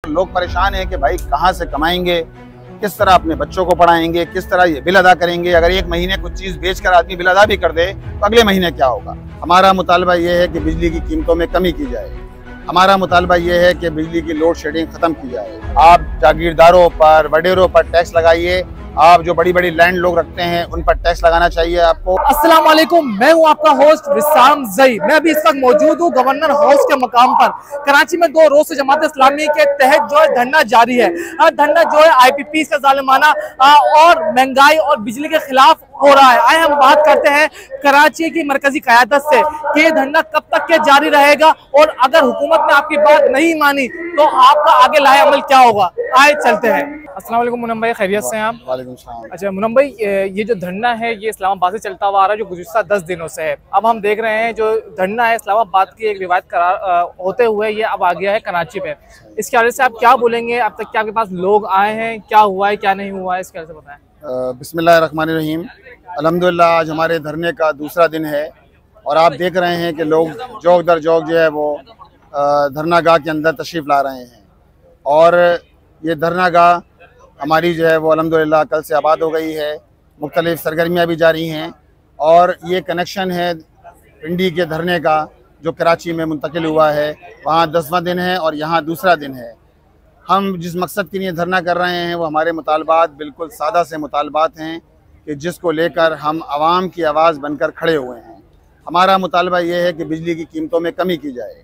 लोग परेशान हैं कि भाई कहाँ से कमाएंगे, किस तरह अपने बच्चों को पढ़ाएंगे, किस तरह ये बिल अदा करेंगे। अगर एक महीने कुछ चीज़ बेचकर आदमी बिल अदा भी कर दे तो अगले महीने क्या होगा। हमारा मुतालबा ये है कि बिजली की कीमतों में कमी की जाए। हमारा मुतालबा ये है कि बिजली की लोड शेडिंग खत्म की जाए। आप जागीरदारों पर, वडेरों पर टैक्स लगाइए। आप जो बड़ी बड़ी लैंड लोग रखते हैं उन पर टैक्स लगाना चाहिए आपको। अस्सलाम वालेकुम, मैं हूं आपका होस्ट विसाम जई। मैं अभी इस वक्त मौजूद हूं गवर्नर हाउस के मकाम पर। कराची में 2 रोज से जमात इस्लामी के तहत जो है धरना जारी है। धरना जो है IPP का जालिमाना और महंगाई और बिजली के खिलाफ हो रहा है। आए हम बात करते हैं कराची की मरकजी क़यादत से कि ये धरना कब तक के जारी रहेगा और अगर हुकूमत ने आपकी बात नहीं मानी तो आपका आगे लाए अमल क्या होगा। आए चलते हैं। अस्सलाम वालेकुम मुनम भाई, खैरियत से हैं आप? वालेकुम सलाम। अच्छा मुनम भाई, ये जो धरना है ये इस्लामाबाद से चलता हुआ आ रहा है जो गुज़िश्ता 10 दिनों से है। अब हम देख रहे हैं जो धरना है इस्लामाबाद की एक रिवायत करार होते हुए ये अब आ गया है कराची पे। इसके हवाले से आप क्या बोलेंगे? अब तक क्या आपके पास लोग आए हैं, क्या हुआ है क्या नहीं हुआ है, इसके हवाले से बताएं। बिस्मिल्लाहिर्रहमानिर्रहीम। अल्हम्दुलिल्लाह आज हमारे धरने का दूसरा दिन है और आप देख रहे हैं कि लोग जौक दर जौक जो है वो धरना गाह के अंदर तशरीफ़ ला रहे हैं। और ये धरना गाह हमारी जो है वो अल्हम्दुलिल्लाह कल से आबाद हो गई है। मुख्तलिफ़ सरगर्मियाँ भी जारी हैं और ये कनेक्शन है पिंडी के धरने का जो कराची में मुंतकिल हुआ है। वहाँ 10वां दिन है और यहाँ दूसरा दिन है। हम जिस मकसद के लिए धरना कर रहे हैं वो हमारे मुतालबात बिल्कुल सादा से मुतालबात हैं कि जिसको लेकर हम आवाम की आवाज़ बनकर खड़े हुए हैं। हमारा मुतालबा ये है कि बिजली की कीमतों में कमी की जाए।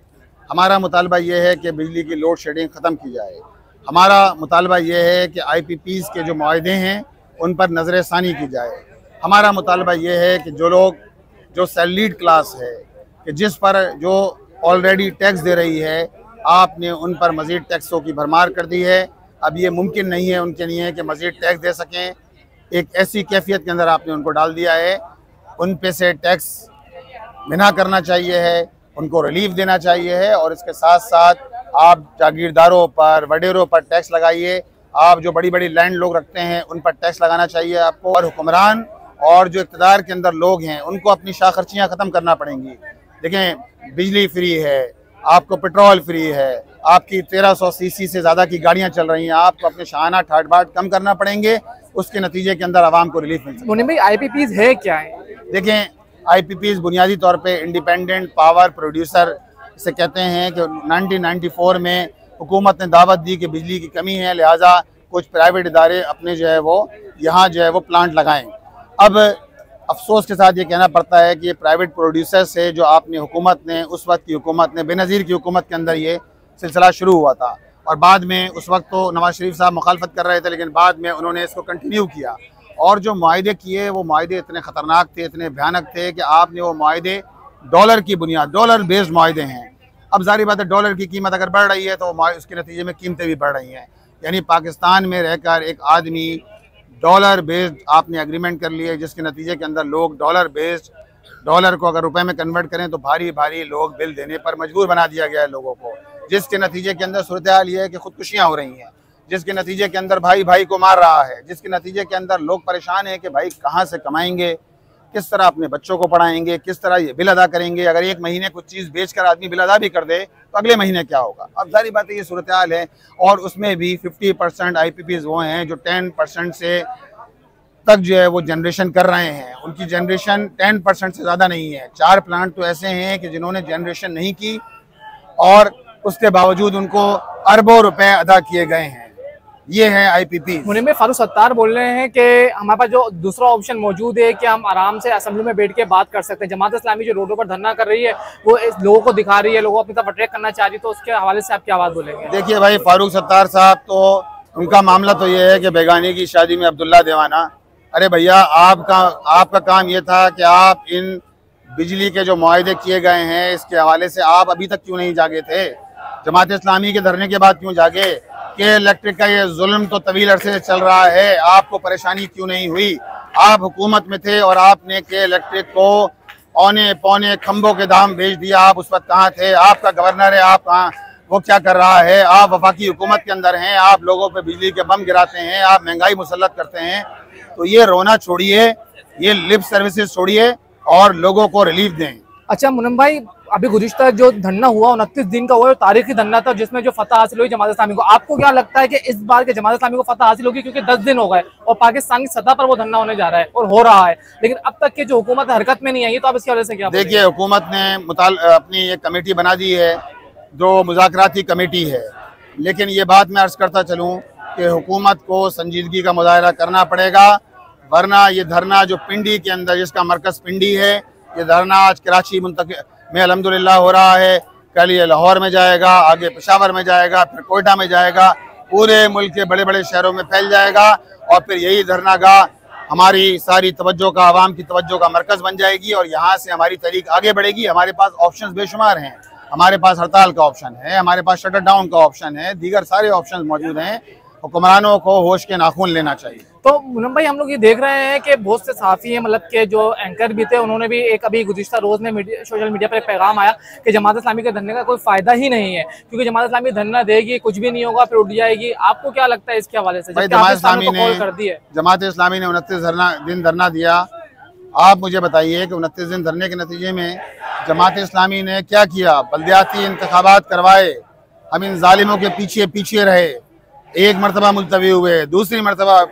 हमारा मुतालबा ये है कि बिजली की लोड शेडिंग ख़त्म की जाए। हमारा मुतालबा ये है कि IPPs के जो मुआहदे हैं उन पर नज़र षानी की जाए। हमारा मुतालबा ये है कि जो लोग जो सैलरीड क्लास है कि जिस पर जो ऑलरेडी टैक्स दे रही है आपने उन पर मज़ीद टैक्सों की भरमार कर दी है। अब ये मुमकिन नहीं है उनके लिए कि मज़ीद टैक्स दे सकें। एक ऐसी कैफियत के अंदर आपने उनको डाल दिया है। उन पे से टैक्स मिना करना चाहिए है, उनको रिलीफ देना चाहिए है। और इसके साथ साथ आप जागीरदारों पर, वडेरों पर टैक्स लगाइए। आप जो बड़ी बड़ी लैंड लोग रखते हैं उन पर टैक्स लगाना चाहिए आपको। और हुक्मरान और जो इक़्तिदार के अंदर लोग हैं उनको अपनी शाखर्चियाँ ख़त्म करना पड़ेंगी। देखें, बिजली फ्री है, आपको पेट्रोल फ्री है, आपकी 1300 CC से ज़्यादा की गाड़ियाँ चल रही हैं। आपको अपने शाहाना ठाट बाट कम करना पड़ेंगे। उसके नतीजे के अंदर आवाम को रिलीफ मिल सकता है। IPPs है क्या है? देखें, IPPs बुनियादी तौर पे इंडिपेंडेंट पावर प्रोड्यूसर से कहते हैं कि 1994 में हुकूमत ने दावत दी कि बिजली की कमी है, लिहाजा कुछ प्राइवेट इदारे अपने जो है वो यहाँ जो है वो प्लांट लगाएं। अब अफसोस के साथ ये कहना पड़ता है कि ये प्राइवेट प्रोड्यूसर से जो आपने हुकूमत ने उस वक्त की हुकूमत ने बेनज़ीर की हुकूमत के अंदर ये सिलसिला शुरू हुआ था। और बाद में उस वक्त तो नवाज शरीफ साहब मुखालफत कर रहे थे, लेकिन बाद में उन्होंने इसको कंटिन्यू किया। और जो मुआहदे किए वो मुआहदे इतने ख़तरनाक थे, इतने भयानक थे कि आपने वो मुआहदे डॉलर की बुनियाद, डॉलर बेस्ड मुआहदे हैं। अब जारी बात है डॉलर की कीमत अगर बढ़ रही है तो उसके नतीजे में कीमतें भी बढ़ रही हैं। यानी पाकिस्तान में रहकर एक आदमी डॉलर बेस्ड आपने एग्रीमेंट कर लिए जिसके नतीजे के अंदर लोग डॉलर बेस्ड, डॉलर को अगर रुपए में कन्वर्ट करें तो भारी भारी लोग बिल देने पर मजबूर बना दिया गया है लोगों को। जिसके नतीजे के अंदर सूरत हाल ये है कि खुदकुशियाँ हो रही हैं, जिसके नतीजे के अंदर भाई भाई को मार रहा है, जिसके नतीजे के अंदर लोग परेशान हैं कि भाई कहाँ से कमाएंगे, किस तरह अपने बच्चों को पढ़ाएंगे, किस तरह ये बिल अदा करेंगे। अगर एक महीने कुछ चीज़ बेचकर आदमी बिल अदा भी कर दे तो अगले महीने क्या होगा। अब जारी बात है ये सूरत हाल है। और उसमें भी 50% IPPs वो हैं जो 10% से तक जो है वो जनरेशन कर रहे हैं। उनकी जनरेशन 10% से ज़्यादा नहीं है। 4 प्लांट तो ऐसे हैं कि जिन्होंने जनरेशन नहीं की और उसके बावजूद उनको अरबों रुपए अदा किए गए हैं। ये है IPP। मुनीम फारूक सत्तार बोल रहे हैं कि हमारे पास जो दूसरा ऑप्शन मौजूद है कि हम आराम से असेंबली में बैठ के बात कर सकते हैं। जमात इस्लामी जो रोडों पर धरना कर रही है वो लोगों को दिखा रही है, लोगों को अपनी तरफ अट्रैक्ट करना चाह रही है, तो उसके हवाले से आप क्या बात बोलेंगे? देखिए भाई, फारूक सत्तार साहब तो उनका मामला तो ये है कि बेगानी की शादी में अब्दुल्ला दीवाना। अरे भैया, आपका काम ये था कि आप इन बिजली के जो मुआहदे किए गए हैं इसके हवाले से आप अभी तक क्यों नहीं जागे थे? जमात इस्लामी के धरने के बाद क्यों जागे? के इलेक्ट्रिक का ये जुल्म तो तवील अरसे से चल रहा है, आपको परेशानी क्यों नहीं हुई? आप हुकूमत में थे और आपने के इलेक्ट्रिक को औने पौने खंभों के दाम भेज दिया। आप उस वक्त कहाँ थे? आपका गवर्नर है, आप कहाँ, वो क्या कर रहा है? आप वफाकी हुकूमत के अंदर हैं, आप लोगों पे बिजली के बम गिराते हैं, आप महंगाई मुसल्लत करते हैं। तो ये रोना छोड़िए, ये लिप सर्विसेज छोड़िए और लोगों को रिलीफ दें। अच्छा मुनम भाई, अभी गुज़िश्ता जो धरना हुआ 29 दिन का हुआ, तारीखी धरना था जिसमें जो फतह हासिल हुई जमात इस्लामी को, आपको क्या लगता है कि इस बार के जमात इस्लामी को फतह हासिल होगी? क्योंकि 10 दिन हो गए और पाकिस्तान की सतह पर वो धरना होने जा रहा है और हो रहा है, लेकिन अब तक की जो हुकूमत हरकत में नहीं आई, तो आप इसकी वजह से क्या देखिए, हुकूमत ने अपनी एक कमेटी बना दी है जो मुज़ाकराती कमेटी है, लेकिन ये बात मैं अर्ज़ करता चलूँ कि हुकूमत को संजीदगी का मुज़ाहरा करना पड़ेगा, वरना ये धरना जो पिंडी के अंदर, जिसका मरकज़ पिंडी है, ये धरना आज कराची में अल्हम्दुलिल्लाह हो रहा है, कल ये लाहौर में जाएगा, आगे पेशावर में जाएगा, फिर कोयटा में जाएगा, पूरे मुल्क के बड़े बड़े शहरों में फैल जाएगा और फिर यही धरनागाह हमारी सारी तवज्जो का, आवाम की तवज्जो का मरकज़ बन जाएगी और यहाँ से हमारी तहरीक आगे बढ़ेगी। हमारे पास ऑप्शंस बेशुमार हैं, हमारे पास हड़ताल का ऑप्शन है, हमारे पास शटर डाउन का ऑप्शन है, दीगर सारे ऑप्शन मौजूद हैं। हुक्मरानों को होश के नाखून लेना चाहिए। तो मुनम भाई, हम लोग ये देख रहे हैं कि बहुत से सहाफ़ी हैं, मतलब के जो एंकर भी थे, उन्होंने भी एक अभी गुज़िश्ता रोज़ में सोशल मीडिया पर एक पैगाम आया कि जमात इस्लामी के धरने का कोई फ़ायदा ही नहीं है, क्योंकि जमात इस्लामी धरना देगी, कुछ भी नहीं होगा, फिर उठ जाएगी। आपको क्या लगता है इसके हवाले से? जमात इस्लामी ने 29 दिन धरना दिया। आप मुझे बताइए कि 29 दिन धरने के नतीजे में जमात इस्लामी ने क्या किया? बल्दियाती इंतखाबात करवाए, हम इन जालिमों के पीछे पीछे रहे, एक मरतबा मुलतवी हुए, दूसरी मरतबा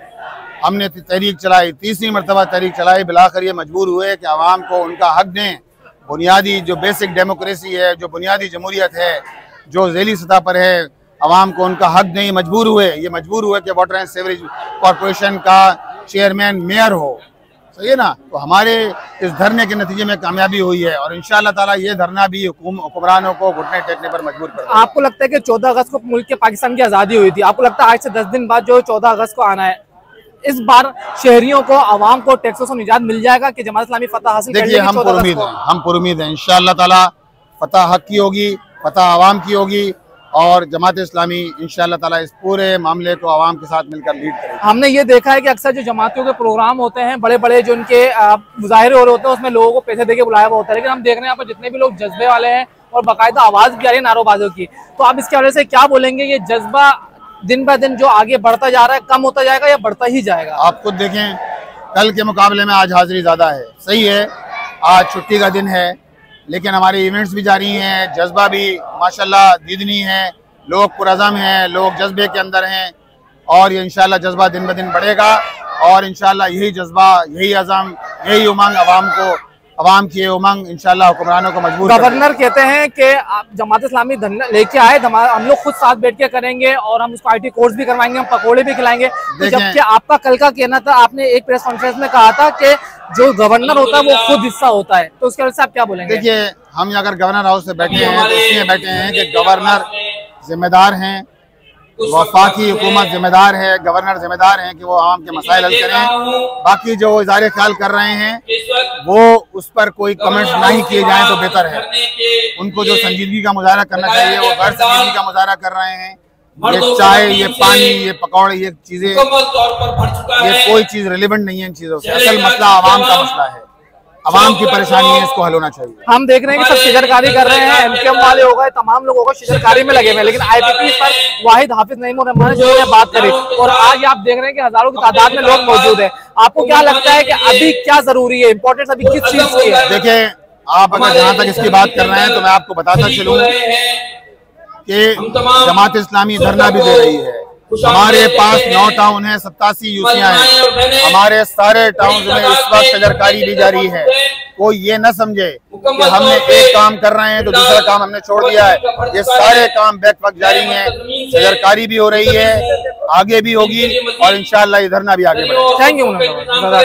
हमने तहरीक चलाई, तीसरी मरतबा तहरीक चलाई, बिलाखिर ये मजबूर हुए कि आवाम को उनका हक दें। बुनियादी जो बेसिक डेमोक्रेसी है, जो बुनियादी जमहूरियत है, जो ज़ैली सतह पर है, आवाम को उनका हक दें। मजबूर हुए कि वाटर एंड सीवरेज कॉरपोरेशन का चेयरमैन मेयर हो, सही है ना। तो हमारे इस धरने के नतीजे में कामयाबी हुई है और इंशाअल्लाह ताला ये धरना भी हुक्मरानों को घुटने टेकने पर मजबूर कर। आपको लगता है कि 14 अगस्त को मुल्क के पाकिस्तान की आज़ादी हुई थी, आपको लगता है आज से 10 दिन बाद जो 14 अगस्त को आना है, इस बार शहरियों को, आवाम को टैक्सों से निजात मिल जाएगा कि जमात इस्लामी फतह हासिल कर लेगी? देखिए, हम पुरुमीद हैं इंशाअल्लाह ताला फतह हक की होगी, फतह आवाम की होगी और जमात इस्लामी इंशाअल्लाह ताला इस पूरे मामले को आवाम के साथ मिलकर लीड करेगी। हमने ये देखा है कि अक्सर जो जमातियों के प्रोग्राम होते हैं, बड़े बड़े जो उनके मुजाहरे हो रहे होते हैं, उसमें लोगों को पैसे देके बुलाया हुआ होता है, लेकिन हम देख रहे हैं यहाँ पर जितने भी लोग जज्बे वाले हैं और बाकायदा आवाज़ भी आ रही है नारोबाजों की, तो आप इसके वजह से क्या बोलेंगे? ये जज्बा दिन ब दिन जो आगे बढ़ता जा रहा है, कम होता जाएगा या बढ़ता ही जाएगा? आप खुद देखें, कल के मुकाबले में आज हाजिरी ज़्यादा है। सही है, आज छुट्टी का दिन है, लेकिन हमारे इवेंट्स भी जारी हैं, जज्बा भी माशाल्लाह दीदनी है, लोग पुरअज़म हैं, लोग जज्बे के अंदर हैं और ये इंशाअल्लाह जज्बा दिन ब दिन बढ़ेगा और इंशाअल्लाह यही जज्बा, यही अज़म, यही उमंग आवाम की उमंग इंशाअल्लाह हुक्मरानों को मजबूर। गवर्नर कहते हैं कि आप जमात इस्लामी धरना लेके आए, हम लोग खुद साथ बैठ के करेंगे और हम उसको IT कोर्स भी करवाएंगे, हम पकौड़े भी खिलाएंगे। तो जबकि आपका कल का कहना था, आपने एक प्रेस कॉन्फ्रेंस में कहा था कि जो गवर्नर होता है वो खुद हिस्सा होता है, तो उसके वजह से आप क्या बोलेंगे? देखिए, हम अगर गवर्नर हाउस से बैठे हैं तो इसलिए बैठे हैं कि गवर्नर जिम्मेदार हैं, वफाकी हुकूमत जिम्मेदार है, गवर्नर जिम्मेदार हैं कि वो आवाम के मसाइल हल करें। बाकी जो इज़ारे ख्याल कर रहे हैं वो उस पर कोई कमेंट्स नहीं किए जाएं तो बेहतर है। उनको जो संजीदगी का मुजाहरा करना चाहिए वो गैर संजीदगी का मुजाहरा कर रहे हैं। ये चाय, ये पानी, ये पकौड़े, ये चीजें, ये कोई चीज रिलेवेंट नहीं है इन चीजों से। असल मसला आवाम का मसला है, आवाम की परेशानी है, इसको हल होना चाहिए। हम देख रहे हैं कि सब शिजरकारी कर रहे हैं, MKM वाले हो गए, तमाम लोग हो गए, शिजरकारी में लगे हुए हैं, लेकिन IPP पर वाहिद हाफिज नईम और रहमान जो है बात करी और आज आप देख रहे हैं कि हजारों की तादाद में लोग मौजूद है। आपको क्या लगता है कि अभी क्या जरूरी है, इंपॉर्टेंस अभी किस चीज की है? देखिए, आप अगर जहाँ तक इसकी बात कर रहे हैं तो मैं आपको बताता चलूँ कि जमात इस्लामी धरना भी दे रही है। हमारे पास 9 टाउन है, 87 यूसियां हैं, हमारे सारे टाउन में इस वक्त शजरकारी भी जारी है। कोई ये न समझे कि हमने एक काम कर रहे हैं तो दूसरा काम हमने छोड़ दिया है, ये सारे काम बैक वक्त जारी हैं। शजरकारी भी हो रही है, आगे भी होगी और इंशाअल्लाह ये धरना भी आगे बढ़ेगा। Thank you.